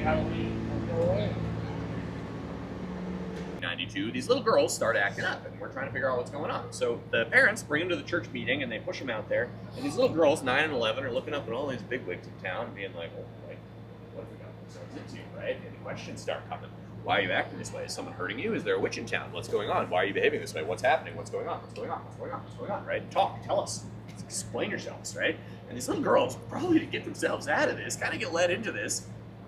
Halloween. Go away. 92, these little girls start acting up, and we're trying to figure out what's going on. So the parents bring them to the church meeting, and they push them out there. And these little girls, 9 and 11, are looking up at all these bigwigs in town, and being like, "Oh, like, what have we got ourselves into?" Right? And the questions start coming. Why are you acting this way? Is someone hurting you? Is there a witch in town? What's going on? Why are you behaving this way? What's happening? What's going on? What's going on? What's going on? What's going on? Right? Talk. Tell us. Explain yourselves. Right? And these little girls, probably to get themselves out of this, kind of get led into this.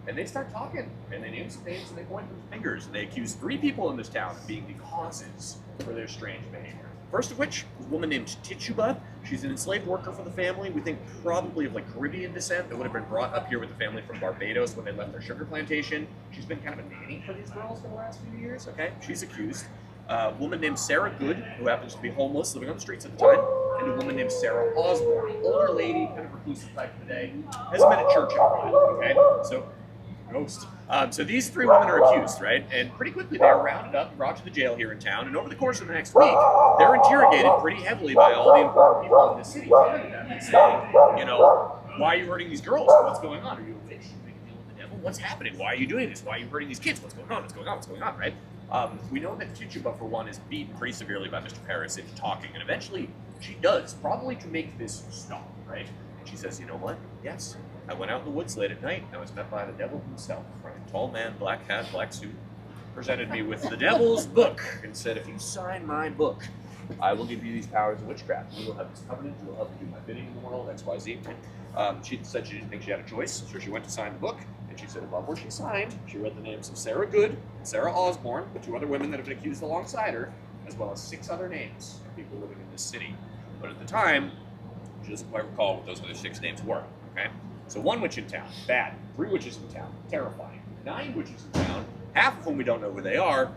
And they start talking, and they name some names, and they point their fingers, and they accuse 3 people in this town of being the causes for their strange behavior. First of which is a woman named Tituba. She's an enslaved worker for the family, we think probably of like Caribbean descent, that would have been brought up here with the family from Barbados when they left their sugar plantation. She's been kind of a nanny for these girls for the last few years, okay? She's accused. A woman named Sarah Good, who happens to be homeless, living on the streets at the time, and a woman named Sarah Osborne, older lady, kind of reclusive type today, hasn't been at church in a while, okay? So ghost. So these 3 women are accused, right? And pretty quickly they are rounded up and brought to the jail here in town. And over the course of the next week, they're interrogated pretty heavily by all the important people in the city, coming to them and saying, you know, why are you hurting these girls? What's going on? Are you a witch? Are you making a deal with the devil? What's happening? Why are you doing this? Why are you hurting these kids? What's going on? What's going on? What's going on? Right? We know that Tituba, for one, is beaten pretty severely by Mr. Paris into talking, and eventually she does, probably to make this stop, right? And she says, you know what? Yes. I went out in the woods late at night, and I was met by the devil himself, right? Tall man, black hat, black suit, presented me with the devil's book and said, if you sign my book, I will give you these powers of witchcraft. You will have this covenant, you will help me do my bidding in the world, XYZ. She said she didn't think she had a choice, so she went to sign the book, and she said above where she signed, she read the names of Sarah Good and Sarah Osborne, the 2 other women that have been accused alongside her, as well as 6 other names of people living in this city. But at the time, she doesn't quite recall what those other 6 names were, okay? So 1 witch in town, bad. 3 witches in town, terrifying. 9 witches in town, half of whom we don't know who they are,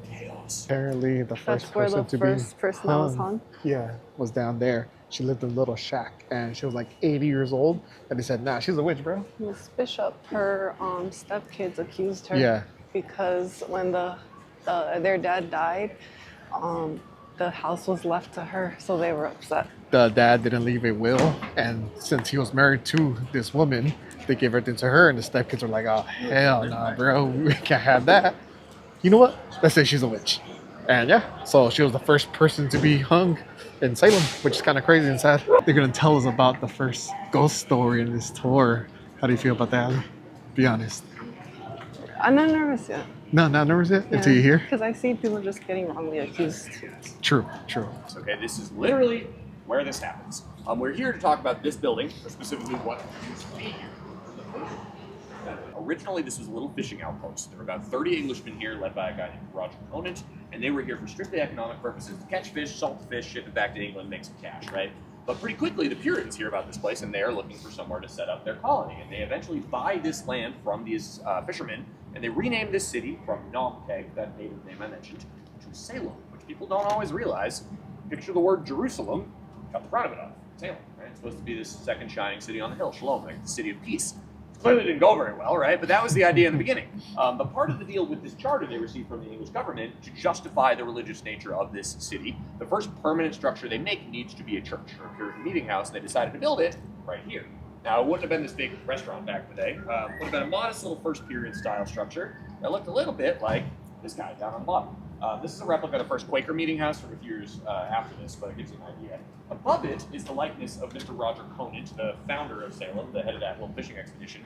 chaos. Apparently the first person to be person that was hung? Yeah, was down there. She lived in a little shack, and she was like 80 years old, and they said, nah, she's a witch, bro. Miss Bishop, her stepkids accused her. Yeah. Because when their dad died, the house was left to her, so they were upset. The dad didn't leave a will, and since he was married to this woman, they gave everything to her, and the stepkids were like, oh, hell nah, bro, we can't have that. You know what? Let's say she's a witch. And yeah, so she was the first person to be hung in Salem, which is kind of crazy and sad. They're going to tell us about the first ghost story in this tour. How do you feel about that, Ali? Be honest. I'm not nervous yet. No, not nervous yet? Yeah. Until you hear? Because I see people just getting wrongly accused. True. Okay, this is literally where this happens. We're here to talk about this building, or specifically what used to be here. Originally, this was a little fishing outpost. There were about 30 Englishmen here, led by a guy named Roger Conant, and they were here for strictly economic purposes to catch fish, salt the fish, ship it back to England, make some cash, right? But pretty quickly, the Puritans hear about this place, and they are looking for somewhere to set up their colony. And they eventually buy this land from these fishermen, and they rename this city from Naumkeag, that native name I mentioned, to Salem, which people don't always realize. Picture the word Jerusalem, cut the front of it off. Salem, right? It's supposed to be this second shining city on the hill, Shalom, like the city of peace. Clearly didn't go very well, right? But that was the idea in the beginning. But part of the deal with this charter they received from the English government to justify the religious nature of this city, the first permanent structure they make needs to be a church or a Puritan meeting house, and they decided to build it right here. Now, it wouldn't have been this big restaurant back in the day. It would have been a modest little first period style structure that looked a little bit like this guy down on the bottom. This is a replica of the first Quaker meeting house from a few years after this, but it gives you an idea. Above it is the likeness of Mr. Roger Conant, the founder of Salem, the head of that little fishing expedition.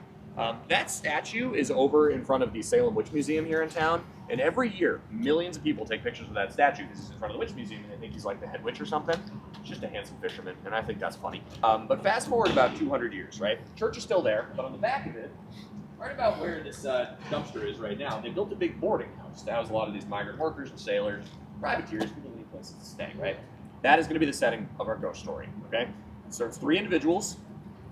That statue is over in front of the Salem Witch Museum here in town, and every year, millions of people take pictures of that statue because it's in front of the Witch Museum, and they think he's like the head witch or something. It's just a handsome fisherman, and I think that's funny. But fast forward about 200 years, right? The church is still there, but on the back of it, right about where this dumpster is right now, they built a big boarding house to house a lot of these migrant workers and sailors, privateers, people who need places to stay, right? That is going to be the setting of our ghost story, okay? It serves 3 individuals: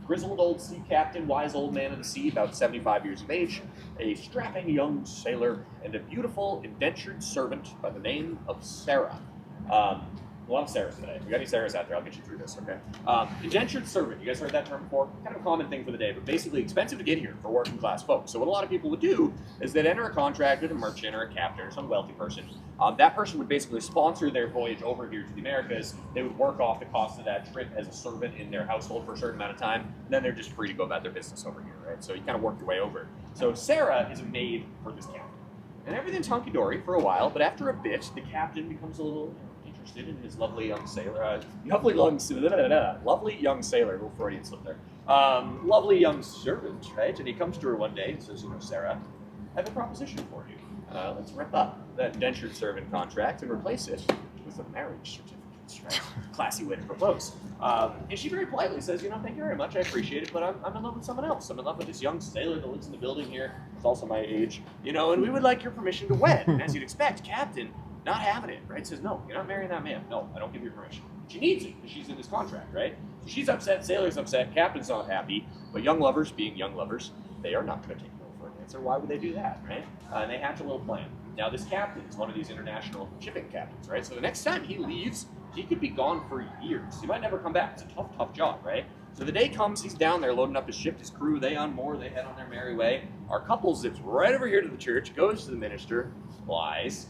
grizzled old sea captain, wise old man of the sea, about 75 years of age, a strapping young sailor, and a beautiful indentured servant by the name of Sarah. A lot of Sarahs today. If you got any Sarahs out there, I'll get you through this, okay? Indentured servant. You guys heard that term before? Kind of a common thing for the day, but basically expensive to get here for working class folks. So what a lot of people would do is they'd enter a contract with a merchant or a captain or some wealthy person. That person would basically sponsor their voyage over here to the Americas. They would work off the cost of that trip as a servant in their household for a certain amount of time. And then they're just free to go about their business over here, right? So you kind of work your way over. So Sarah is a maid for this captain. And everything's hunky-dory for a while, but after a bit, the captain becomes a little interested in his lovely young sailor. Lovely young sailor, little Freudian slip there. Lovely young servant, right? And he comes to her one day and says, Sarah, I have a proposition for you. Let's rip up that indentured servant contract and replace it with a marriage certificate. Right? Classy way to propose. And she very politely says, thank you very much, I appreciate it, but I'm in love with someone else. I'm in love with this young sailor that lives in the building here. He's also my age, and we would like your permission to wed. And as you'd expect, Captain, not having it, right? Says, no, you're not marrying that man. No, I don't give you permission. She needs it because she's in this contract, right? So she's upset, sailor's upset, captain's not happy, but young lovers, being young lovers, they are not going to take no for an answer. Why would they do that, right? And they hatch a little plan. Now, this captain is one of these international shipping captains, right? So the next time he leaves, he could be gone for years. He might never come back. It's a tough, tough job, right? So the day comes, he's down there loading up his ship, his crew, they unmoor, they head on their merry way. Our couple zips right over here to the church, goes to the minister, lies,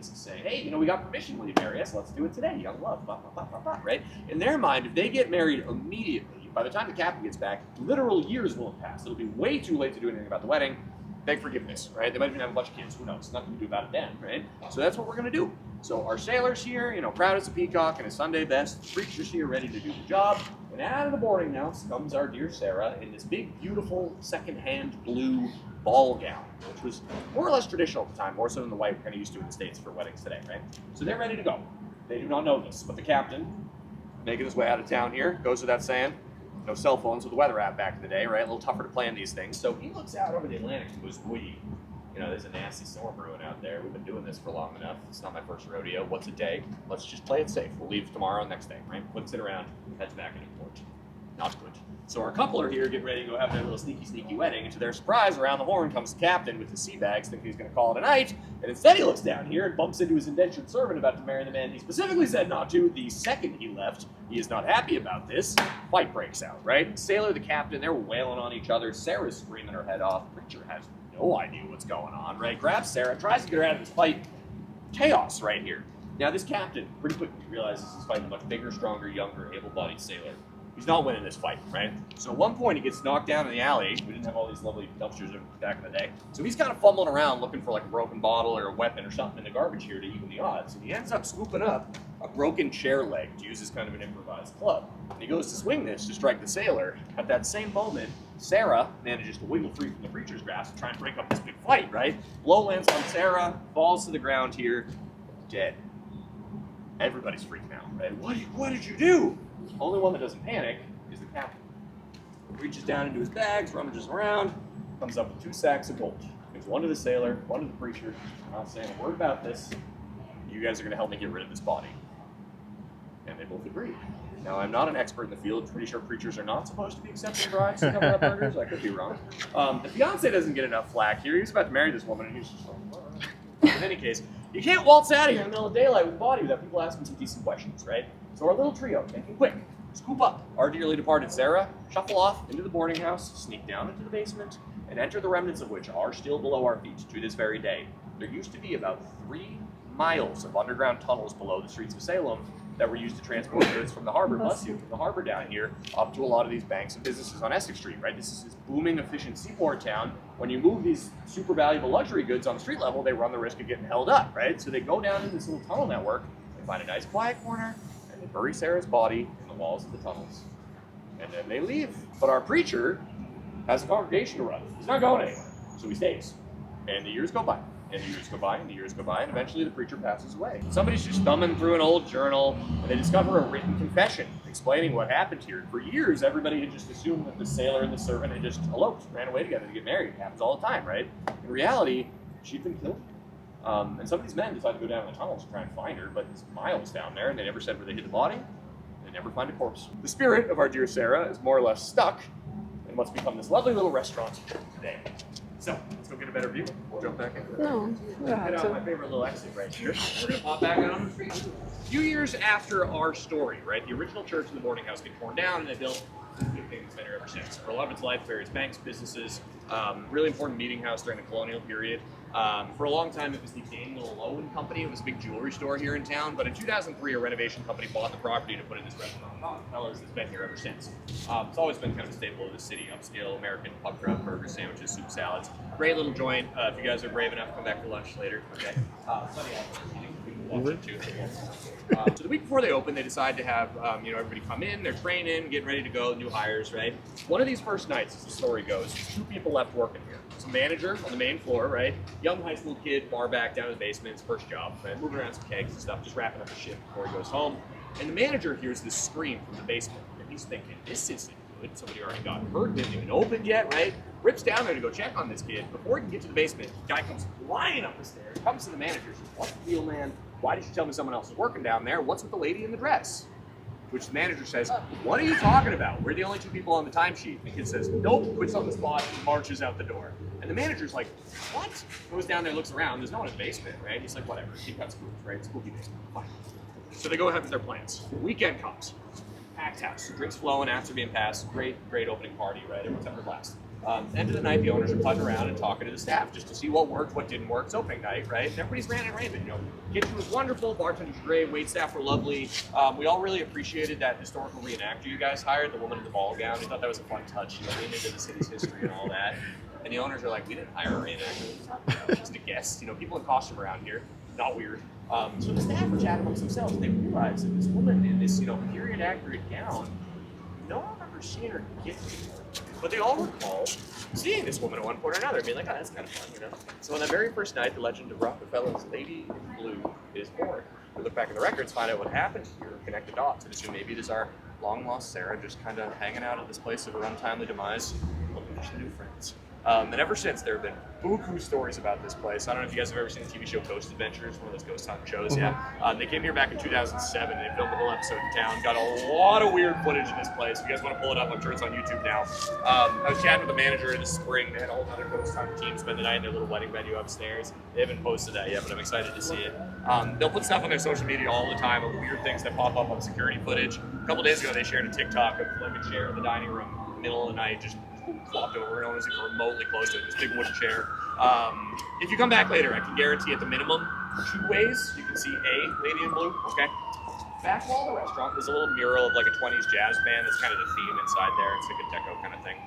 saying, hey, we got permission, will you marry us? Let's do it today, young love, right? In their mind, if they get married immediately, by the time the captain gets back, literal years will have passed. It'll be way too late to do anything about the wedding. Beg forgiveness, right? They might even have a bunch of kids, who knows? Nothing to do about it then, right? So that's what we're gonna do. So our sailor's here, proud as a peacock in his Sunday best, the preacher's here ready to do the job, and out of the boarding house comes our dear Sarah in this big, beautiful, second-hand blue ball gown, which was more or less traditional at the time, more so than the white we're kind of used to in the States for weddings today, right? So they're ready to go. They do not know this, but the captain, making his way out of town here, goes without saying, no cell phones with the weather app back in the day, right? A little tougher to plan these things. So he looks out over the Atlantic and goes, boy, there's a nasty storm brewing out there. We've been doing this for long enough. It's not my first rodeo. What's a day? Let's just play it safe. We'll leave tomorrow, next day, right? Puts it around, heads back into port. Not good. So our couple are here getting ready to go have their little sneaky wedding, and to their surprise, around the horn comes the captain with his sea bags, thinking he's going to call it a night, and instead he looks down here and bumps into his indentured servant about to marry the man he specifically said not to. The second he left, he is not happy about this. Fight breaks out, right? Sailor, the captain, they're wailing on each other. Sarah's screaming her head off. Preacher has no idea what's going on, right? Grabs Sarah, tries to get her out of this fight. Chaos right here. Now this captain pretty quickly realizes he's fighting a much bigger, stronger, younger, able-bodied sailor. He's not winning this fight, right? So at one point he gets knocked down in the alley. We didn't have all these lovely dumpsters back in the day. So he's kind of fumbling around looking for like a broken bottle or a weapon or something in the garbage here to even the odds. And he ends up scooping up a broken chair leg to use as kind of an improvised club. And he goes to swing this to strike the sailor. At that same moment, Sarah manages to wiggle free from the preacher's grasp and try and break up this big fight, right? Blow lands on Sarah, falls to the ground here, dead. Everybody's freaking out, right? What did you do? Only one that doesn't panic is the captain. Reaches down into his bags, rummages around, comes up with 2 sacks of gold. Gives one to the sailor, one to the preacher. I'm not saying a word about this. You guys are going to help me get rid of this body. And they both agree. Now, I'm not an expert in the field. Pretty sure preachers are not supposed to be accepting bribes to cover up murders. I could be wrong. The fiance doesn't get enough flack here. He's about to marry this woman, and he's just like, what? In any case, you can't waltz out of here in the middle of daylight with a body without people asking some decent questions, right? So our little trio, making quick, scoop up our dearly departed Sarah, shuffle off into the boarding house, sneak down into the basement, and enter the remnants of which are still below our feet to this very day. There used to be about 3 miles of underground tunnels below the streets of Salem that were used to transport goods from the harbor, from the harbor down here, up to a lot of these banks and businesses on Essex Street, right? This is this booming, efficient seaport town. When you move these super valuable luxury goods on the street level, they run the risk of getting held up, right? So they go down in this little tunnel network, they find a nice quiet corner, and they bury Sarah's body in the walls of the tunnels. And then they leave. But our preacher has a congregation to run. He's not going anywhere, so he stays. And the years go by. And the years go by, and the years go by, and eventually the preacher passes away. Somebody's just thumbing through an old journal, and they discover a written confession explaining what happened here. For years, everybody had just assumed that the sailor and the servant had just eloped, ran away together to get married. It happens all the time, right? In reality, she'd been killed. And some of these men decide to go down the tunnels to try and find her, but it's miles down there, and they never said where they hid the body. They never find a corpse. The spirit of our dear Sarah is more or less stuck in what's become this lovely little restaurant today. So let's go get a better view. We'll jump back in. No, we don't Head have out my to. favorite little exit right here. We're gonna pop back out on the street. A few years after our story, right? The original church and the boarding house get torn down, and they built this good thing that's been here ever since. For a lot of its life, various banks, businesses, really important meeting house during the colonial period. For a long time, it was the Daniel Lowen Company. It was a big jewelry store here in town. But in 2003, a renovation company bought the property to put in this restaurant. Fellas, it's been here ever since. It's always been kind of a staple of the city. Upscale American pub grub, burgers, sandwiches, soup, salads. Great little joint. If you guys are brave enough, come back for lunch later. Okay. Plenty of you can watch it too. So the week before they open, they decide to have everybody come in. They're training, getting ready to go. New hires, right? One of these first nights, as the story goes, there's 2 people left working here. It's a manager on the main floor, right? Young high school kid, bar back down in the basement, his first job, right? Moving around some kegs and stuff, just wrapping up his shift before he goes home. And the manager hears this scream from the basement, and he's thinking, this isn't good. Somebody already got hurt, didn't even open yet, right? Rips down there to go check on this kid. Before he can get to the basement, the guy comes flying up the stairs, comes to the manager, says, what's the deal, man? Why did you tell me someone else is working down there? What's with the lady in the dress? Which the manager says, what are you talking about? We're the only 2 people on the timesheet. The kid says, nope, quits on the spot, and marches out the door. And the manager's like, what? Goes down there, looks around, there's no one in the basement, right? He's like, whatever, he cuts moves, right? Spooky basement, fine. So they go ahead with their plans. Weekend comes, packed house, drinks flowing, after being passed, great opening party, right? Everyone's having a blast. End of the night, the owners are putting around and talking to the staff just to see what worked, what didn't work. It's opening night, right? And everybody's ranting and raving. Kitchen was wonderful, bartenders were great, wait staff were lovely. We all really appreciated that historical reenactor you guys hired, the woman in the ball gown. We thought that was a fun touch, leaning into the city's history and all that. And the owners are like, we didn't hire a reenactor, just a guest. People in costume around here, not weird. So the staff were chatting amongst themselves, and they realized that this woman in this, period accurate gown, no one ever seen her get before. But they all recall seeing this woman at one point or another, being like, oh, that's kind of fun, So on that very first night, the legend of Rockefeller's Lady in Blue is born. We look back in the records, find out what happened here, connect the dots, and assume maybe it is our long-lost Sarah just kind of hanging out at this place of her untimely demise, looking for some new friends. And ever since, there have been buku stories about this place. I don't know if you guys have ever seen the TV show Ghost Adventures, one of those ghost hunting shows. Yeah. They came here back in 2007, and they filmed a whole episode in town. Got a lot of weird footage in this place. If you guys want to pull it up, I'm sure it's on YouTube now. I was chatting with the manager in the spring. They had a whole other ghost hunting team spend the night in their little wedding venue upstairs. They haven't posted that yet, but I'm excited to see it. They'll put stuff on their social media all the time of weird things that pop up on security footage. A couple days ago, they shared a TikTok of like a chair in the dining room, middle of the night, just flopped over. No one's even remotely close to it. This big wooden chair. If you come back later, I can guarantee at the minimum 2 ways you can see a Lady in Blue. Okay. Back wall of the restaurant, there's a little mural of like a 20s jazz band. That's kind of the theme inside there. It's like a deco kind of thing.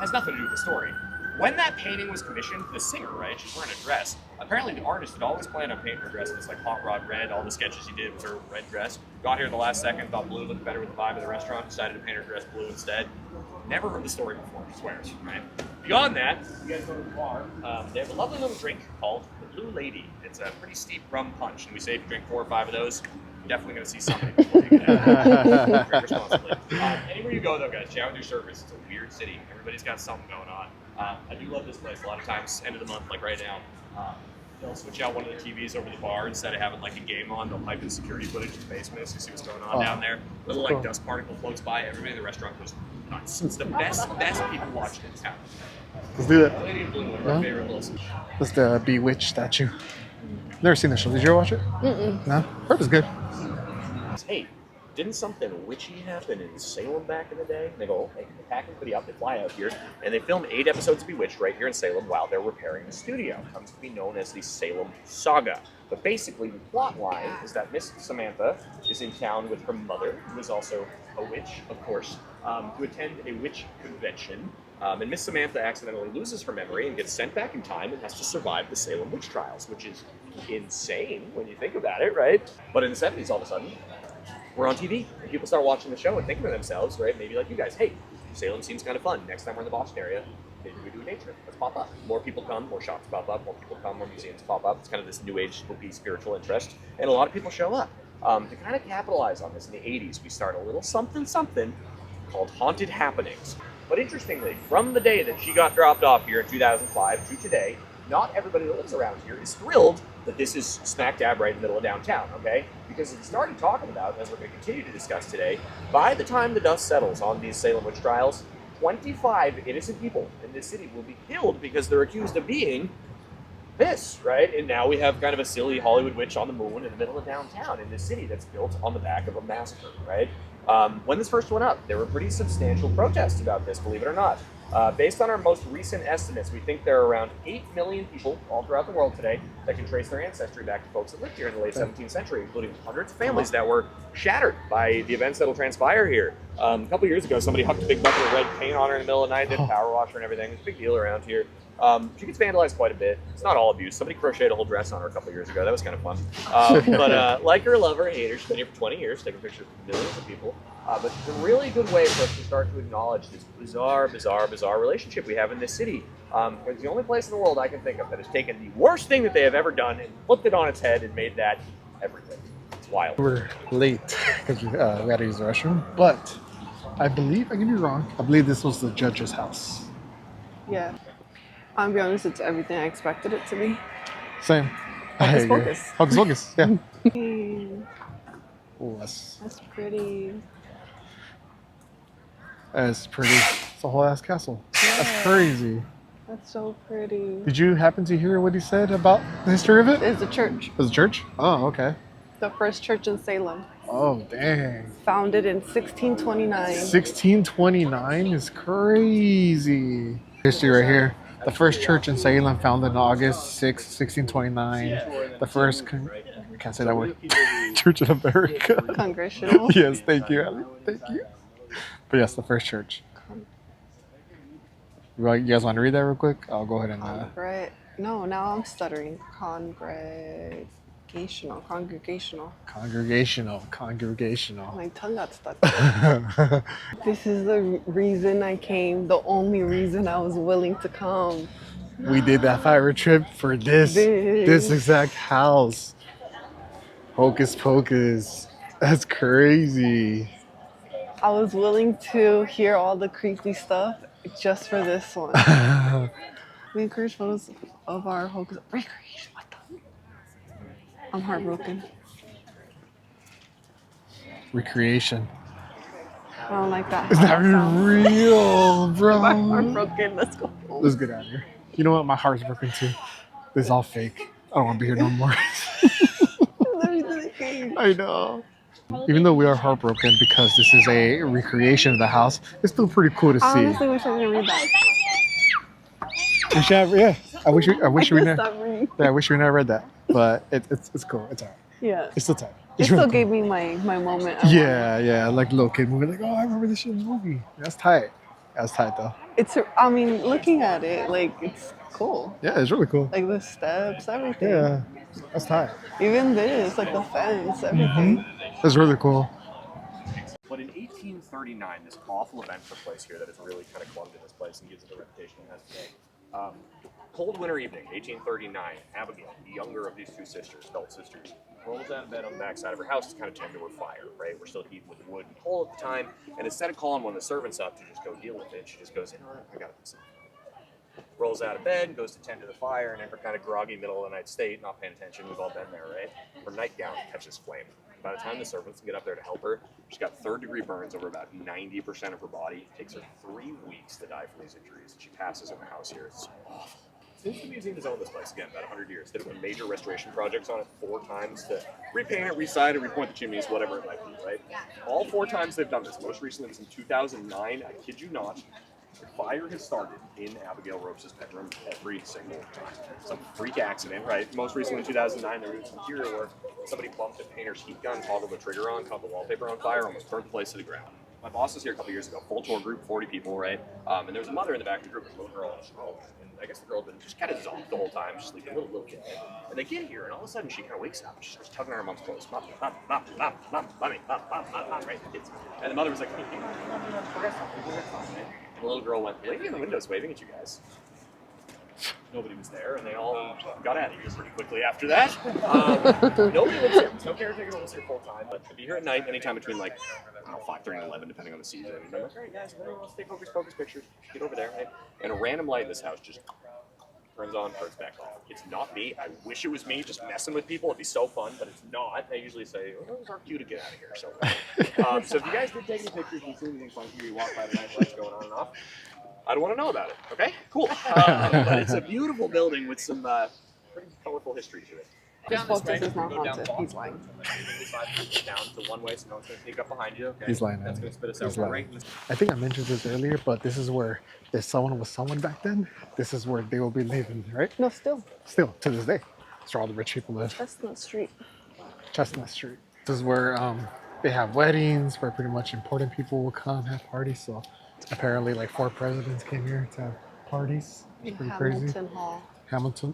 Has nothing to do with the story. When that painting was commissioned, the singer, right, she's wearing a dress. Apparently the artist had always planned on painting her dress this like hot rod red. All the sketches he did with her red dress. Got here at the last second, thought blue looked better with the vibe of the restaurant, decided to paint her dress blue instead. Never heard the story before, she swears, right? Beyond that, you guys go to the bar, they have a lovely little drink called the Blue Lady. It's a pretty steep rum punch, and we say if you drink 4 or 5 of those, you're definitely going to see something before you get out. Drink responsibly. Anywhere you go, though, guys, chat with your servers. It's a weird city. Everybody's got something going on. I do love this place. A lot of times, end of the month, like right now, they'll switch out one of the TVs over the bar instead of having like a game on. They'll pipe in security footage in the basement so you see what's going on down there. Little like dust particle floats by. Everybody in the restaurant goes nuts. It's the best people watching in town. Let's do that. Lady in Blue, one of our favorite little. That's the Bewitched statue. Never seen the show. Did you ever watch it? No? Heard it's good. Hey, didn't something witchy happen in Salem back in the day? And they go, okay, they pack everybody up, they fly out here, and they film 8 episodes of Bewitched right here in Salem while they're repairing the studio. It comes to be known as the Salem Saga. But basically, the plot line is that Miss Samantha is in town with her mother, who is also a witch, of course, to attend a witch convention. And Miss Samantha accidentally loses her memory and gets sent back in time and has to survive the Salem witch trials, which is insane when you think about it, right? But in the 70s, all of a sudden, we're on TV, and people start watching the show and thinking to themselves, right, maybe like you guys, hey, Salem seems kind of fun. Next time we're in the Boston area, maybe we do a day trip. Let's pop up. More people come, more shops pop up, more people come, more museums pop up. It's kind of this new age spooky spiritual interest, and a lot of people show up. To kind of capitalize on this in the 80s, we start a little something called Haunted Happenings. But interestingly, from the day that she got dropped off here in 2005 to today, not everybody that lives around here is thrilled that this is smack dab right in the middle of downtown, okay? Because as we started talking about, as we're going to continue to discuss today, by the time the dust settles on these Salem witch trials, 25 innocent people in this city will be killed because they're accused of being this, right? And now we have kind of a silly Hollywood witch on the moon in the middle of downtown in this city that's built on the back of a massacre, right? When this first went up, there were pretty substantial protests about this, believe it or not. Based on our most recent estimates, we think there are around 8 million people all throughout the world today that can trace their ancestry back to folks that lived here in the late 17th century, including hundreds of families that were shattered by the events that will transpire here. A couple years ago, somebody hucked a big bucket of red paint on her in the middle of the night, did a power wash her and everything. It's a big deal around here. She gets vandalized quite a bit. It's not all abuse. Somebody crocheted a whole dress on her a couple years ago. That was kind of fun. But like her, love her, hate her. She's been here for 20 years, taking pictures with millions of people. But it's a really good way for us to start to acknowledge this bizarre relationship we have in this city. It's the only place in the world I can think of that has taken the worst thing that they have ever done and flipped it on its head and made that everything. It's wild. We're late because we had to use the restroom, but I believe, I could be wrong, I believe this was the judge's house. Yeah. I'll be honest, it's everything I expected it to be. Same. Hocus Pocus. Hocus Pocus, yeah. Oh, Ooh, that's pretty. pretty. It's a whole ass castle. Yeah. That's crazy. That's so pretty. Did you happen to hear what he said about the history of it? It's a church. It was a church? Oh, okay. The first church in Salem. Oh, dang. Founded in 1629. 1629 is crazy. History right here. The first church in Salem, founded on August 6, 1629. The first, I can't say that word, Church in America. Congregational. Yes, thank you, Ellie. Thank you. But yes, the first church. You guys want to read that real quick? I'll go ahead and... No, now I'm stuttering. Congregational. My tongue got stuck. This is the reason I came, the only reason I was willing to come. We did that fire trip for this exact house. Hocus Pocus. That's crazy. I was willing to hear all the creepy stuff just for this one. We encourage photos of our Hocus recreation. What the? I'm heartbroken. Recreation. I don't like that. Is that real, bro? I'm heartbroken. Let's go home. Let's get out of here. You know what? My heart's broken too. This is all fake. I don't want to be here no more. I know. Even though we are heartbroken because this is a recreation of the house, it's still pretty cool to see. I honestly wish I didn't read that. We should have, yeah. I wish we never. Yeah, I wish we never read that, but it's cool. It's alright. Yeah. It's still tight. It still gave me my moment. Yeah, like little kid movie. Like, oh, I remember this shit in the movie. That's tight. That's tight though. I mean, looking at it, like it's cool. Yeah, it's really cool. Like the steps, everything. Yeah, that's tight. Even this, like the fence, everything. That's really cool. But in 1839, this awful event took place here that has really kind of clung to this place and gives it the reputation it has today. Cold winter evening, 1839, Abigail, the younger of these two sisters, adult sisters, rolls out of bed on the backside of her house to kind of tend to her fire, right? We're still heating with wood and coal at the time, and instead of calling one of the servants up to just go deal with it, she just goes, I got this. Rolls out of bed, goes to tend to the fire, and in her kind of groggy middle of the night state, not paying attention, we've all been there, right? Her nightgown catches flame. By the time the servants get up there to help her, she's got third-degree burns over about 90% of her body. It takes her 3 weeks to die from these injuries, and she passes in the house here. It's awful. Since the museum has owned this place, again, about 100 years, they've done major restoration projects on it 4 times to repaint it, reside it, repoint the chimneys, whatever it might be, right? All 4 times they've done this. Most recently was in 2009. I kid you not. The fire has started in Abigail Ropes' bedroom every single time. Some freak accident, right? Most recently in 2009, there was some interior work. Somebody bumped a painter's heat gun, toggled the trigger on, caught the wallpaper on fire, almost burnt the place to the ground. My boss was here a couple years ago, full tour group, 40 people, right? And there was a mother in the back of the group, a little girl, and I guess the girl had been just kind of zonked the whole time, just like a little kid. And they get here, and all of a sudden she kind of wakes up. She starts tugging on her mom's clothes. Mom, mommy, right? The kids. And the mother was like, hey, and the little girl went, lady in the window's waving at you guys. Nobody was there, and they all got out of here pretty quickly after that. Nobody lives here. There's no caretaker that lives here full time, but to be here at night, anytime between like 5:30 and 11, depending on the season. And I'm like, all right, guys, if anyone wants to take Hocus Pocus pictures, get over there, right? And a random light in this house just turns on, turns back off. It's not me. I wish it was me just messing with people. It'd be so fun, but it's not. They usually say, oh, those aren't cute to get out of here. So if you guys did take any pictures and see anything funky, you walk by the night lights going on and off, I don't want to know about it. Okay, cool. But it's a beautiful building with some pretty colorful history to it. Hocus Pocus is not haunted. He's lying. Down to one way, so no one's going to sneak up behind you. Okay. He's lying. That's going to spit us He's out lying. right. I think I mentioned this earlier, but this is where if someone was someone back then, this is where they will be living, right? No, still. Still, to this day. That's where all the rich people live. Chestnut Street. Chestnut Street. This is where they have weddings, where pretty much important people will come have parties. So apparently like 4 presidents came here to have parties. It's pretty crazy. Hamilton Hall.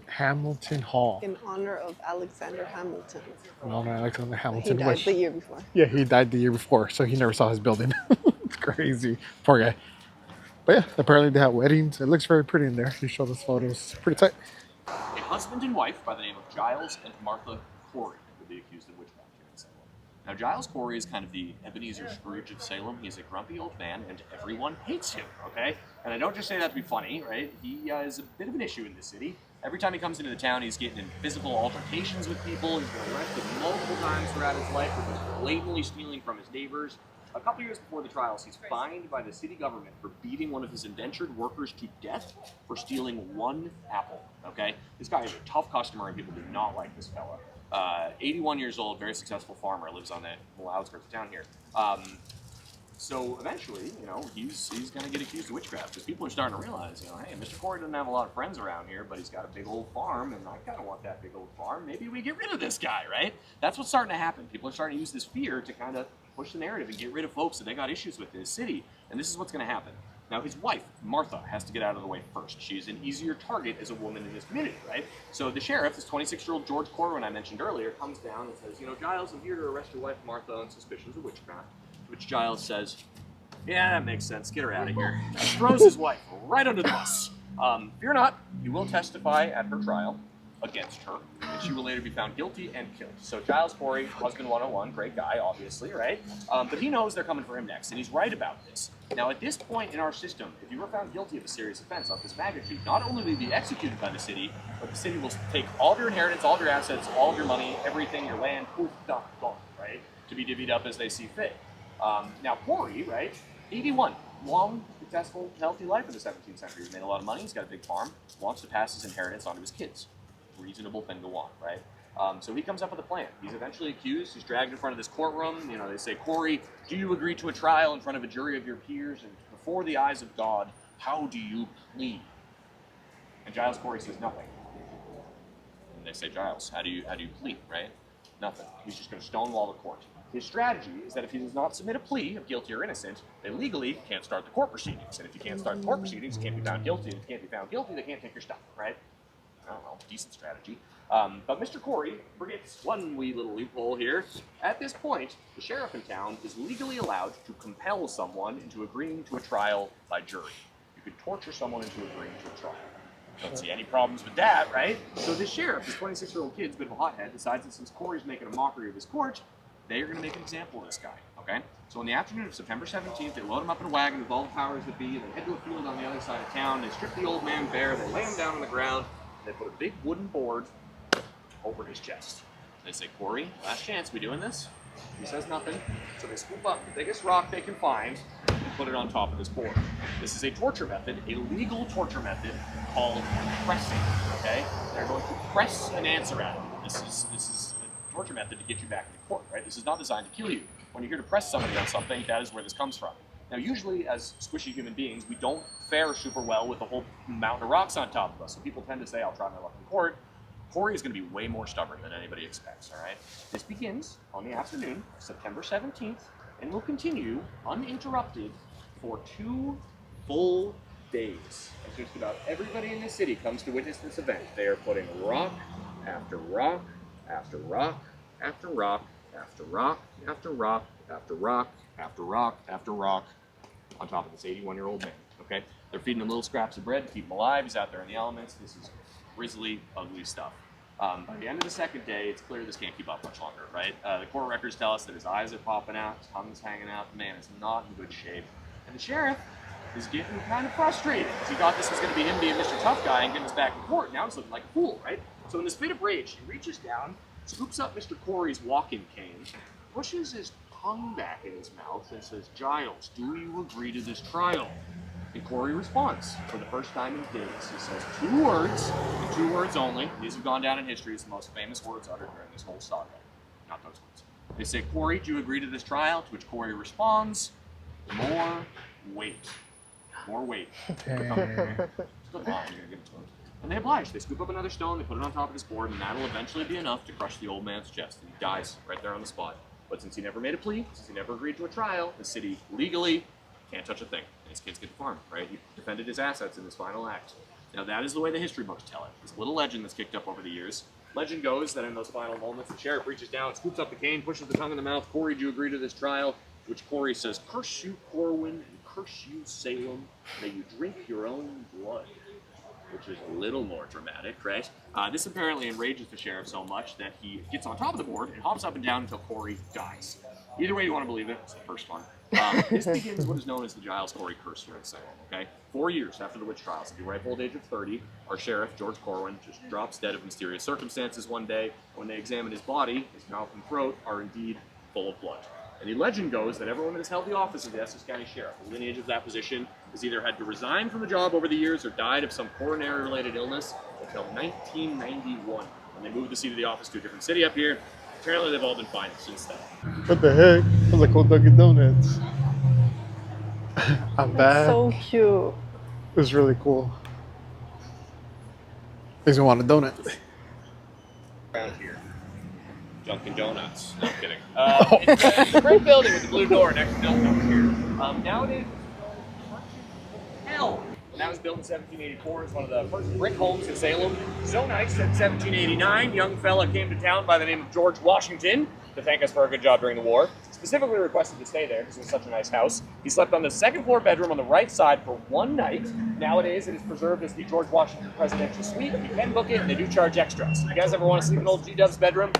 Hamilton Hall. In honor of Alexander Hamilton. No, Alexander He Hamilton. died which- the year before. Yeah, he died the year before, so he never saw his building. It's crazy. Poor guy. But yeah, apparently they have weddings. It looks very pretty in there. He showed us photos. Pretty tight. A husband and wife by the name of Giles and Martha Corey will be accused of witchcraft here in Salem. Now, Giles Corey is kind of the Ebenezer Scrooge of Salem. He's a grumpy old man, and everyone hates him, okay? And I don't just say that to be funny, right? He is a bit of an issue in the city. Every time he comes into the town, he's getting in physical altercations with people. He's been arrested multiple times throughout his life for just blatantly stealing from his neighbors. A couple years before the trials, he's fined by the city government for beating one of his indentured workers to death for stealing 1 apple, okay? This guy is a tough customer, and people do not like this fella. 81 years old, very successful farmer, lives on the outskirts of town here. So eventually, you know, he's going to get accused of witchcraft because people are starting to realize, you know, hey, Mr. Corey doesn't have a lot of friends around here, but he's got a big old farm, and I kind of want that big old farm. Maybe we get rid of this guy, right? That's what's starting to happen. People are starting to use this fear to kind of push the narrative and get rid of folks that they got issues with in his city, and this is what's going to happen. Now, his wife, Martha, has to get out of the way first. She's an easier target as a woman in this community, right? So the sheriff, this 26-year-old George Corwin I mentioned earlier, comes down and says, you know, Giles, I'm here to arrest your wife, Martha, on suspicions of witchcraft. To which Giles says, yeah, that makes sense. Get her out of here. He throws his wife right under the bus. Fear not, you will testify at her trial against her, and she will later be found guilty and killed. So Giles Corey, husband 101, great guy, obviously, right? But he knows they're coming for him next, and he's right about this. Now, at this point in our system, if you were found guilty of a serious offense of this magnitude, not only will you be executed by the city, but the city will take all of your inheritance, all of your assets, all of your money, everything, your land, poof, done, gone, right? To be divvied up as they see fit. Now, Corey, right? 81, long, successful, healthy life in the 17th century. He's made a lot of money, he's got a big farm, wants to pass his inheritance on to his kids. Reasonable thing to want, right? So he comes up with a plan. He's eventually accused, he's dragged in front of this courtroom. You know, they say, Corey, do you agree to a trial in front of a jury of your peers and before the eyes of God? How do you plead? And Giles Corey says nothing. And they say, Giles, how do you plead, right? Nothing. He's just going to stonewall the court. His strategy is that if he does not submit a plea of guilty or innocent, they legally can't start the court proceedings. And if you can't start the court proceedings, you can't be found guilty. And if you can't be found guilty, they can't take your stuff, right? I don't know, decent strategy. But Mr. Corey forgets one wee little loophole here. At this point, the sheriff in town is legally allowed to compel someone into agreeing to a trial by jury. You could torture someone into agreeing to a trial. Don't see any problems with that, right? So this sheriff, this 26-year-old kid's a bit of a hothead, decides that since Corey's making a mockery of his court, they are going to make an example of this guy, okay? So on the afternoon of September 17th, they load him up in a wagon with all the powers that be, they head to a field on the other side of town, they strip the old man bare, they lay him down on the ground, and they put a big wooden board over his chest. They say, Corey, last chance, we doing this? He says nothing, so they scoop up the biggest rock they can find and put it on top of this board. This is a torture method, a legal torture method called pressing, okay? They're going to press an answer out of you. This is a torture method to get you back into court, right? This is not designed to kill you. When you're here to press somebody on something, that is where this comes from. Now, usually, as squishy human beings, we don't fare super well with a whole mountain of rocks on top of us. So people tend to say, I'll try my luck in court. Corey is going to be way more stubborn than anybody expects, all right? This begins on the afternoon, September 17th, and will continue uninterrupted for 2 full days. As just about everybody in this city comes to witness this event. They are putting rock after rock after rock after rock after rock after rock after rock after rock after rock on top of this 81-year-old man, okay? They're feeding him little scraps of bread to keep him alive. He's out there in the elements. This is grisly, ugly stuff. By the end of the second day, it's clear this can't keep up much longer, right? The court records tell us that his eyes are popping out, his tongue's hanging out. The man is not in good shape. And the sheriff, is getting kind of frustrated because he thought this was going to be him being Mr. Tough Guy and getting us back in court. Now he's looking like a fool, right? So in this fit of rage, he reaches down, scoops up Mr. Corey's walking cane, pushes his tongue back in his mouth, and says, "Giles, do you agree to this trial?" And Corey responds for the first time in days. He says 2 words, and 2 words only. These have gone down in history as the most famous words uttered during this whole saga. Not those words. They say, "Corey, do you agree to this trial?" To which Corey responds, "More weight. More weight." And they oblige. They scoop up another stone, they put it on top of his board, and that'll eventually be enough to crush the old man's chest. And he dies right there on the spot. But since he never made a plea, since he never agreed to a trial, the city legally can't touch a thing. And his kids get to farm, right? He defended his assets in his final act. Now that is the way the history books tell it. This little legend that's kicked up over the years. Legend goes that in those final moments, the sheriff reaches down, scoops up the cane, pushes the tongue in the mouth. "Corey, do you agree to this trial?" To which Corey says, "Curse you, Corwin, and curse you, Salem. May you drink your own blood." Which is a little more dramatic, right? This apparently enrages the sheriff so much that he gets on top of the board and hops up and down until Corey dies. Either way you want to believe it, it's the first one. This begins what is known as the Giles Corey curse here in Salem, okay? 4 years after the witch trials, at the ripe old age of 30, our sheriff, George Corwin, just drops dead of mysterious circumstances one day. When they examine his body, his mouth and throat are indeed full of blood. And the legend goes that everyone that has held the office of the Essex County Sheriff, the lineage of that position, has either had to resign from the job over the years or died of some coronary-related illness until 1991, when they moved the seat of the office to a different city up here. Apparently they've all been fine since then. What the heck? I was like old Dunkin' Donuts. I'm back. So cute. It was really cool. Makes me want a donut. Around here. Dunkin' Donuts. No, I'm kidding. It's a great building with the blue door next to Milton over here. Nowadays, hell. And that was built in 1784. It's one of the first brick homes in Salem. So nice that in 1789, young fella came to town by the name of George Washington to thank us for a good job during the war. Specifically requested to stay there because it was such a nice house. He slept on the second floor bedroom on the right side for 1 night. Nowadays, it is preserved as the George Washington Presidential Suite. You can book it, and they do charge extras. You guys ever want to sleep in old G-Dub's bedroom?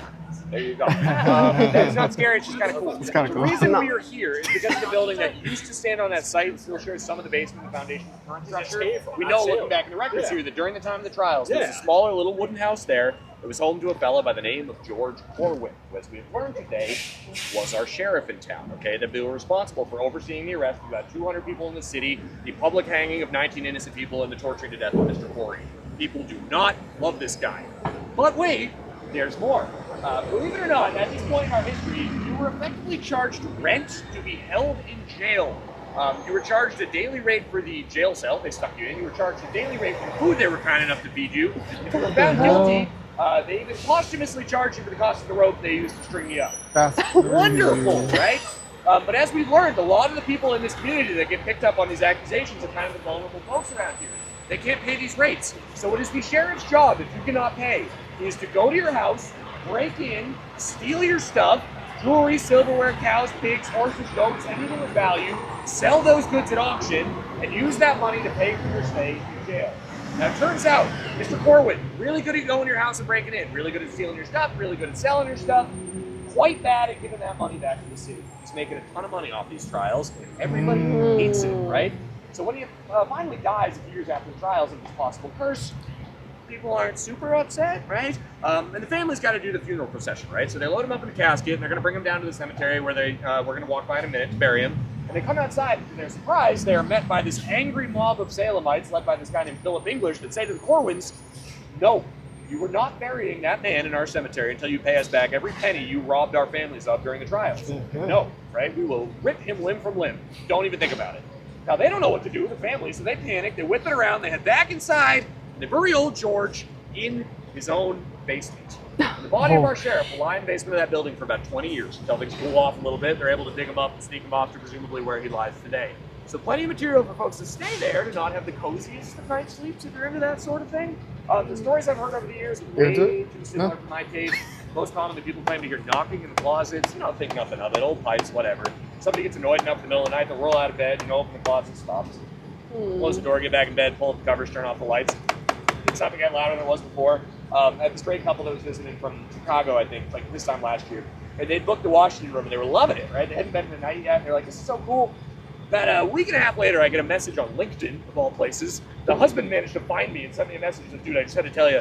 There you go. That's not scary, it's just kind of cool. It's kind of cool. The reason we are here is because of the building that used to stand on that site and still shares some of the basement and foundation of the current structure. We know, looking back in the records here, that during the time of the trials, there was a smaller little wooden house there. It was home to a fella by the name of George Corwin, who, as we have learned today, was our sheriff in town, okay? That they were responsible for overseeing the arrest of about 200 people in the city, the public hanging of 19 innocent people, and the torturing to death of Mr. Corey. People do not love this guy. But wait, there's more. Believe it or not, at this point in our history, you were effectively charged rent to be held in jail. You were charged a daily rate for the jail cell they stuck you in. You were charged a daily rate for the food they were kind enough to feed you. If you were found guilty, they even posthumously charged you for the cost of the rope they used to string you up. That's Wonderful, right? But as we've learned, a lot of the people in this community that get picked up on these accusations are kind of the vulnerable folks around here. They can't pay these rates. So it is the sheriff's job, if you cannot pay, is to go to your house, break in, steal your stuff, jewelry, silverware, cows, pigs, horses, goats, anything of value, sell those goods at auction, and use that money to pay for your stay in jail. Now it turns out, Mr. Corwin, really good at going to your house and breaking in, really good at stealing your stuff, really good at selling your stuff, quite bad at giving that money back to the city. He's making a ton of money off these trials, and everybody hates him, right? So when he finally dies a few years after the trials of this possible curse, people aren't super upset, right? And the family's got to do the funeral procession, right? So they load him up in a casket, and they're going to bring him down to the cemetery where we're going to walk by in a minute to bury him. And they come outside, and to their surprise, they are met by this angry mob of Salemites, led by this guy named Philip English, that say to the Corwins, "No, you are not burying that man in our cemetery until you pay us back every penny you robbed our families of during the trials. No, right? We will rip him limb from limb. Don't even think about it." Now, they don't know what to do with the family, so they panic, they whip it around, they head back inside, and they bury old George in his own basement. And the body of our sheriff will lie in the basement of that building for about 20 years until things cool off a little bit. They're able to dig him up and sneak him off to presumably where he lies today. So plenty of material for folks to stay there to not have the coziest of night sleeps if you're into that sort of thing. The stories I've heard over the years are way too similar for my taste. Most commonly, people claim to hear knocking in the closets, think nothing of it, old pipes, whatever. Somebody gets annoyed enough in the middle of the night, they'll roll out of bed, open the closet, stops. Close the door, get back in bed, pull up the covers, turn off the lights. It's not getting louder than it was before. I had this great couple that was visiting from Chicago, I think, like this time last year. And they'd booked the Washington room and they were loving it, right? They hadn't been in the night yet. And they're like, "This is so cool. About a week and a half later, I get a message on LinkedIn, of all places. The husband managed to find me and send me a message. He said, dude, I just had to tell you,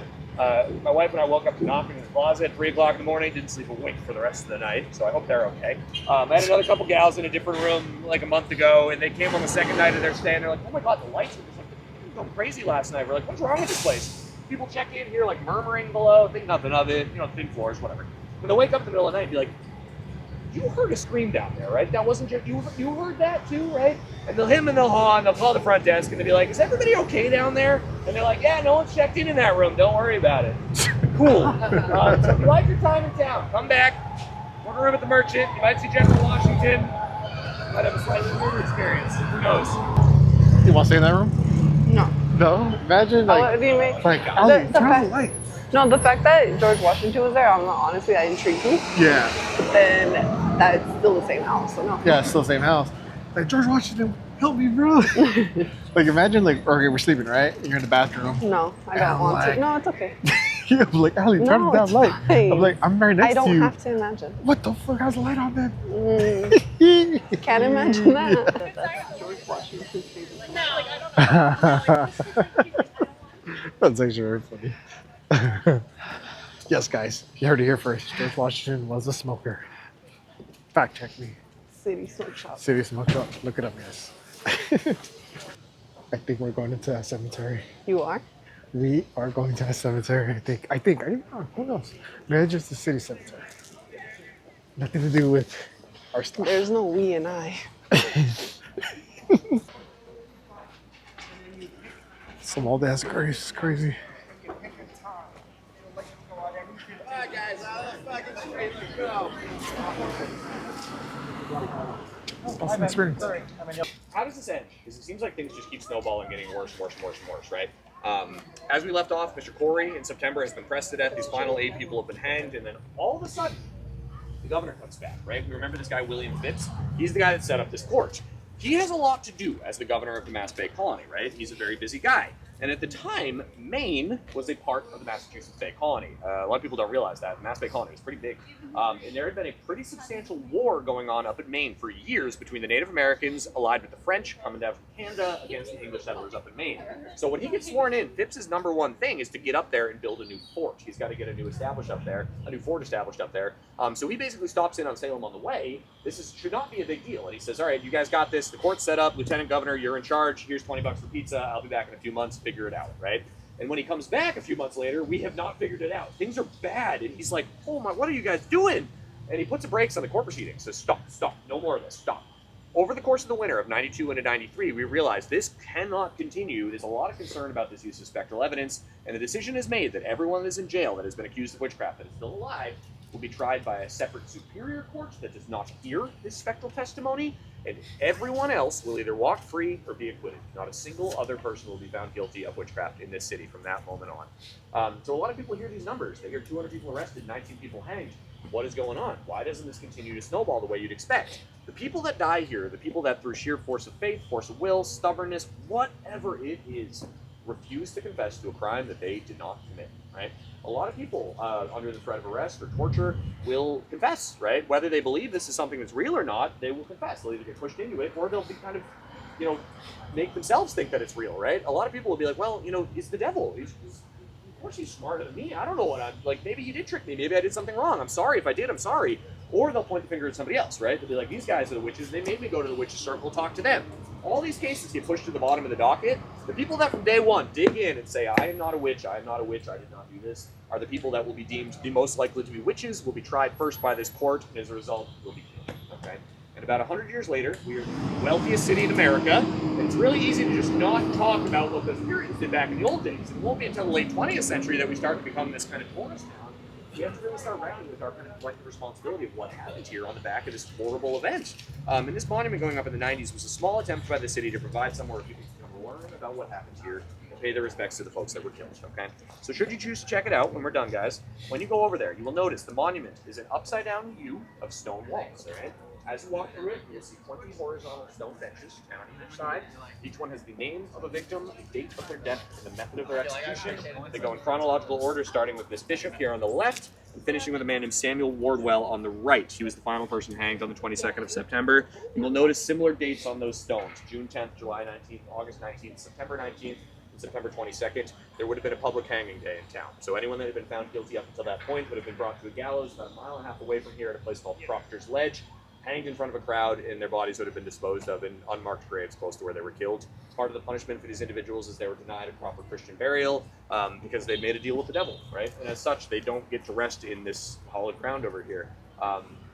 my wife and I woke up to knocking in the closet at 3 o'clock in the morning, didn't sleep a wink for the rest of the night, so I hope they're okay. I had another couple gals in a different room like a month ago, and they came on the second night of their stay, and they're like, oh my God, the lights were just like, going crazy last night. We're like, what's wrong with this place? People check in here like murmuring below, think nothing of it, thin floors, whatever. When they wake up in the middle of the night and be like, you heard a scream down there, right? That wasn't just, you heard that too, right? And they'll hem and they'll haw, and they'll call the front desk, and they'll be like, is everybody okay down there? And they're like, yeah, no one's checked in that room, don't worry about it. Cool. So if you like your time in town, come back, book a room at the Merchant, you might see General Washington, you might have a slightly weird experience, who knows? You want to stay in that room? No. No? Imagine, like, Do you make like, Ali, the turn on fact- the light. No, the fact that George Washington was there, honestly, that intrigued me. Yeah. But then that's still the same house, so no. Yeah, it's still the same house. Like, George Washington, help me, bro. Like, imagine, like, okay, we're sleeping, right? You're in the bathroom. No, I don't want to. No, it's okay. I'm like, Ali, turn No, down it's light. fine. I'm like, I'm right next I to you. don't have to imagine. What the fuck? How's the light on then? Can't imagine that. That's George Washington's favorite. That's actually very funny. Yes, guys, you heard it here first. George Washington was a smoker. Fact check me. City smoke shop. City smoke shop. Look it up, guys. I think we're going into a cemetery. You are? We are going to a cemetery. I think. I don't know. Who knows? Maybe it's just the city cemetery. Nothing to do with our stuff. There's no we and I. Some old ass graves. It's crazy. Awesome experience. How does this end? Because it seems like things just keep snowballing, getting worse, and worse, right? As we left off, Mr. Corey in September has been pressed to death. These final 8 people have been hanged, and then all of a sudden, the governor comes back, right? We remember this guy, William Phipps. He's the guy that set up this court. He has a lot to do as the governor of the Mass Bay Colony, right? He's a very busy guy. And at the time, Maine was a part of the Massachusetts Bay Colony. A lot of people don't realize that. The Mass Bay Colony was pretty big. And there had been a pretty substantial war going on up in Maine for years between the Native Americans allied with the French coming down from Canada against the English settlers up in Maine. So when he gets sworn in, Phipps's number one thing is to get up there and build a new fort. He's got to get a new fort established up there. So he basically stops in on Salem on the way. This should not be a big deal. And he says, all right, you guys got this. The court's set up. Lieutenant Governor, you're in charge. Here's $20 for pizza. I'll be back in a few months. Figure it out, right? And when he comes back a few months later, we have not figured it out. Things are bad. And he's like, oh my, what are you guys doing? And he puts the brakes on the court proceedings. Says, stop, no more of this, stop. Over the course of the winter of 92 into 93, we realized this cannot continue. There's a lot of concern about this use of spectral evidence, and the decision is made that everyone that is in jail that has been accused of witchcraft that is still alive will be tried by a separate superior court that does not hear this spectral testimony, and everyone else will either walk free or be acquitted. Not a single other person will be found guilty of witchcraft in this city from that moment on. So a lot of people hear these numbers. They hear 200 people arrested, 19 people hanged. What is going on? Why doesn't this continue to snowball the way you'd expect? The people that die here, the people that through sheer force of faith, force of will, stubbornness, whatever it is, refuse to confess to a crime that they did not commit, right? A lot of people under the threat of arrest or torture will confess, right? Whether they believe this is something that's real or not, they will confess. They'll either get pushed into it or they'll be kind of, make themselves think that it's real, right? A lot of people will be like, well, it's the devil. Of course he's smarter than me. I don't know what I'm like. Maybe he did trick me. Maybe I did something wrong. I'm sorry if I did. I'm sorry. Or they'll point the finger at somebody else, right? They'll be like, these guys are the witches. They made me go to the witches' circle, talk to them. All these cases get pushed to the bottom of the docket. The people that from day one dig in and say, I am not a witch, I am not a witch, I did not do this, are the people that will be deemed the most likely to be witches, will be tried first by this court, and as a result, will be killed, okay? And about 100 years later, we are the wealthiest city in America, and it's really easy to just not talk about what those Puritans did back in the old days. It won't be until the late 20th century that we start to become this kind of tourist town. We have to really start reckoning with our kind of collective responsibility of what happened here on the back of this horrible event. And this monument going up in the 90s was a small attempt by the city to provide somewhere where people can learn about what happened here and pay their respects to the folks that were killed, okay? So should you choose to check it out when we're done, guys, when you go over there, you will notice the monument is an upside-down U of stone walls, all right? As you walk through it, you'll see 20 horizontal stone benches, 10 on each side. Each one has the name of a victim, the date of their death, and the method of their execution. They go in chronological order, starting with this bishop here on the left. and finishing with a man named Samuel Wardwell on the right. He was the final person hanged on the 22nd of September. You will notice similar dates on those stones: June 10th, July 19th, August 19th, September 19th, and September 22nd. There would have been a public hanging day in town. So anyone that had been found guilty up until that point would have been brought to a gallows about a mile and a half away from here at a place called Proctor's Ledge, hanged in front of a crowd, and their bodies would have been disposed of in unmarked graves close to where they were killed. Part of the punishment for these individuals is they were denied a proper Christian burial because they made a deal with the devil, right? And as such, they don't get to rest in this hallowed ground over here.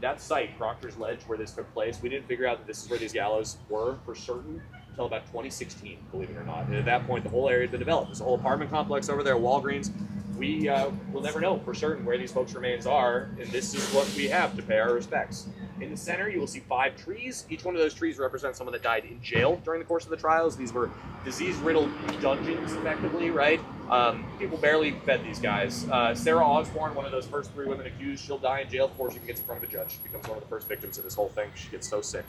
That site, Proctor's Ledge, where this took place, we didn't figure out that this is where these gallows were for certain until about 2016, believe it or not. And at that point, the whole area had been developed. There's a whole apartment complex over there, Walgreens. We will never know for certain where these folks' remains are, and this is what we have to pay our respects. In the center, you will see 5 trees. Each one of those trees represents someone that died in jail during the course of the trials. These were disease-riddled dungeons, effectively, right? People barely fed these guys. Sarah Osborne, one of those first 3 women accused, she'll die in jail before she gets in front of a judge. She becomes one of the first victims of this whole thing. She gets so sick.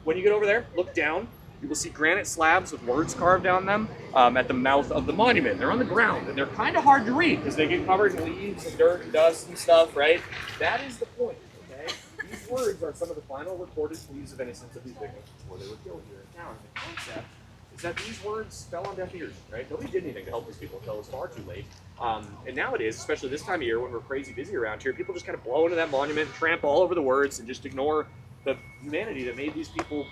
When you get over there, look down. You will see granite slabs with words carved on them at the mouth of the monument. They're on the ground, and they're kind of hard to read because they get covered in leaves and dirt and dust and stuff, right? That is the point, okay? These words are some of the final recorded pleas of innocence of these victims before they were killed here in town. The concept is that these words fell on deaf ears, right? Nobody did anything to help these people until it was far too late. And nowadays, especially this time of year when we're crazy busy around here, people just kind of blow into that monument, tramp all over the words, and just ignore the humanity that made these people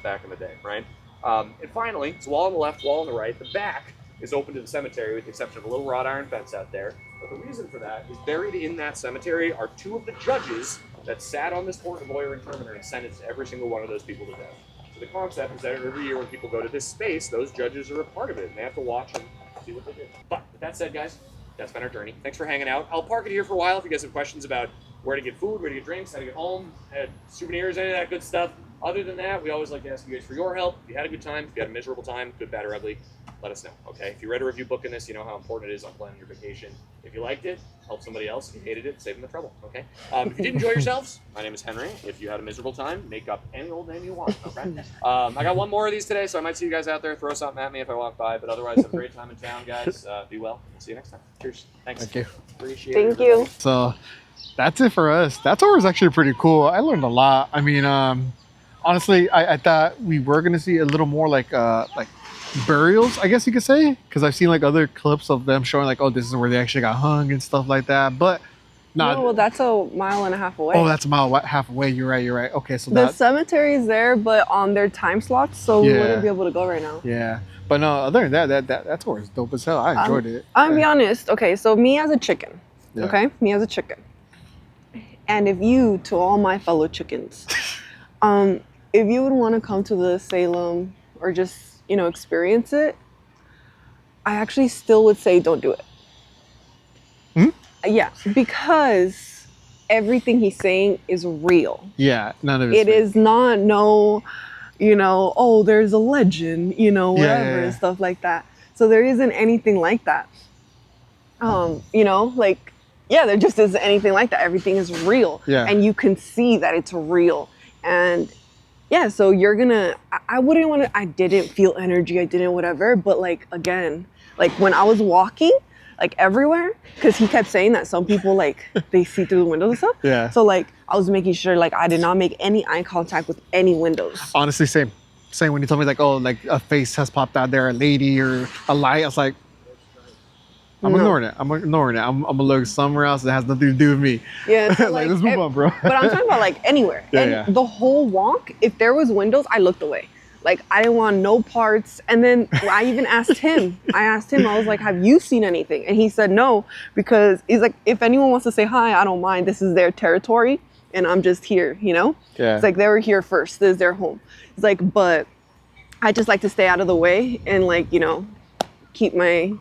back in the day, right? And finally, it's wall on the left, wall on the right. The back is open to the cemetery with the exception of a little wrought iron fence out there. But the reason for that is buried in that cemetery are 2 of the judges that sat on this court of lawyer and terminator and sentenced every single one of those people to death. So the concept is that every year when people go to this space, those judges are a part of it, and they have to watch and see what they did. But with that said, guys, that's been our journey. Thanks for hanging out. I'll park it here for a while if you guys have questions about where to get food, where to get drinks, how to get home, souvenirs, any of that good stuff. Other than that, we always like to ask you guys for your help. If you had a good time, if you had a miserable time, good, bad, or ugly, let us know, okay? If you read a review book in this, you know how important it is on planning your vacation. If you liked it, help somebody else. If you hated it, save them the trouble, okay? If you did enjoy yourselves, my name is Henry. If you had a miserable time, make up any old name you want, okay? I got one more of these today, so I might see you guys out there. Throw something at me if I walk by, but otherwise, have a great time in town, guys. Be well. We'll see you next time. Cheers. Thanks. Thank you. Appreciate it. Thank you. So that's it for us. That tour was actually pretty cool. I learned a lot. I mean, honestly, I thought we were gonna see a little more like burials, I guess you could say, because I've seen like other clips of them showing like, oh, this is where they actually got hung and stuff like that. But not. No, well, that's a mile and a half away. Oh, that's a mile half away. You're right. You're right. Okay, so the that. cemetery is there, but on their time slots, so we Yeah. wouldn't be able to go right now. Yeah, but no. Other than that tour is dope as hell. I enjoyed it. I'll be honest. Okay, so me as a chicken. Yeah. Okay, me as a chicken. And if you, to all my fellow chickens, if you would want to come to the Salem or just, experience it, I actually still would say don't do it. Yeah, because everything he's saying is real. Yeah, none of it is not oh, there's a legend, whatever and stuff like that. So there isn't anything like that. There just isn't anything like that. Everything is real. Yeah. And you can see that it's real. And yeah, so you're gonna, I wouldn't want to, I didn't feel energy, I didn't whatever, but again, when I was walking, everywhere, because he kept saying that some people, they see through the windows and stuff. Yeah. So, I was making sure, I did not make any eye contact with any windows. Honestly, same when you told me, a face has popped out there, a lady or a light, I was like, I'm ignoring it. I'm gonna look somewhere else that has nothing to do with me. Yeah. So let's move on, bro. But I'm talking about anywhere. Yeah, and the whole walk, if there was windows, I looked away. I didn't want no parts. And then I even asked him. I was like, have you seen anything? And he said no, because he's like, if anyone wants to say hi, I don't mind. This is their territory, and I'm just here. Yeah. It's they were here first. This is their home. It's but I just like to stay out of the way and keep my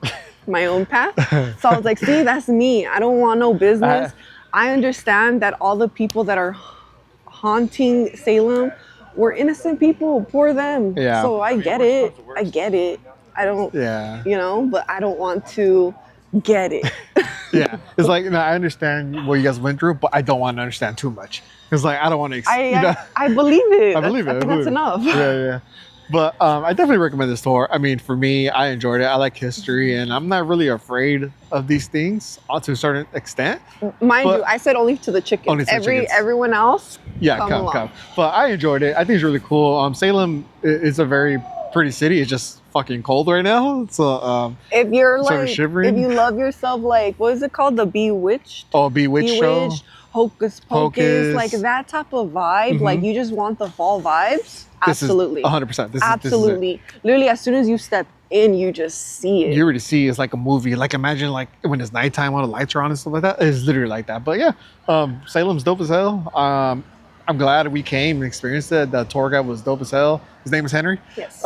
own path. So I was like, see, that's me. I don't want no business. I understand that all the people that are haunting Salem were innocent people. Poor them. Yeah. So I get it. I don't, but I don't want to get it. Yeah. It's I understand what you guys went through, but I don't want to understand too much. It's I don't want to, I believe it. I believe it. That's enough. Yeah. But I definitely recommend this tour. I mean, for me, I enjoyed it. I like history, and I'm not really afraid of these things to a certain extent. Mind But- you, I said only to the chickens. Only to the chickens. Everyone else, Yeah, come come, along. come. But I enjoyed it. I think it's really cool. Salem is a very pretty city. It's just fucking cold right now. So, If you're Sort of like, shivering. if you love yourself, like, what is it called? The Bewitched? Bewitched show. Hocus Pocus, Pocus. like that type of vibe. Like, you just want the fall vibes. Absolutely. 100%. Absolutely. Literally, as soon as you step in, you just see it. You already see it's like a movie. Like imagine like when it's nighttime, all the lights are on and stuff like that. It's literally like that. But yeah, Salem's dope as hell. I'm glad we came and experienced it. The tour guide was dope as hell. His name is Henry. Yes.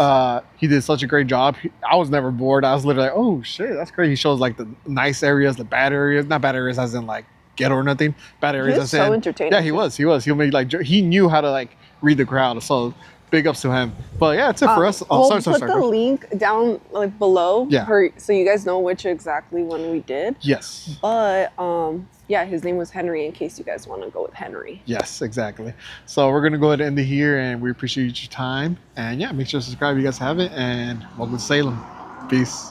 He did such a great job. I was never bored. I was literally like, oh shit, that's great. He shows like the nice areas, the bad areas, not bad areas as in like ghetto or nothing. Bad areas was as in so entertaining, Yeah, he too. was. He made like he knew how to like read the crowd. So big ups to him. But yeah, that's it for us. We'll Sorry, put the bro. link down like below. Yeah. So you guys know which exactly one we did. Yes. But yeah, his name was Henry. In case you guys want to go with Henry. Yes, exactly. So we're gonna go ahead and end it here, and we appreciate your time. And yeah, make sure to subscribe if you guys haven't. And welcome to Salem. Peace.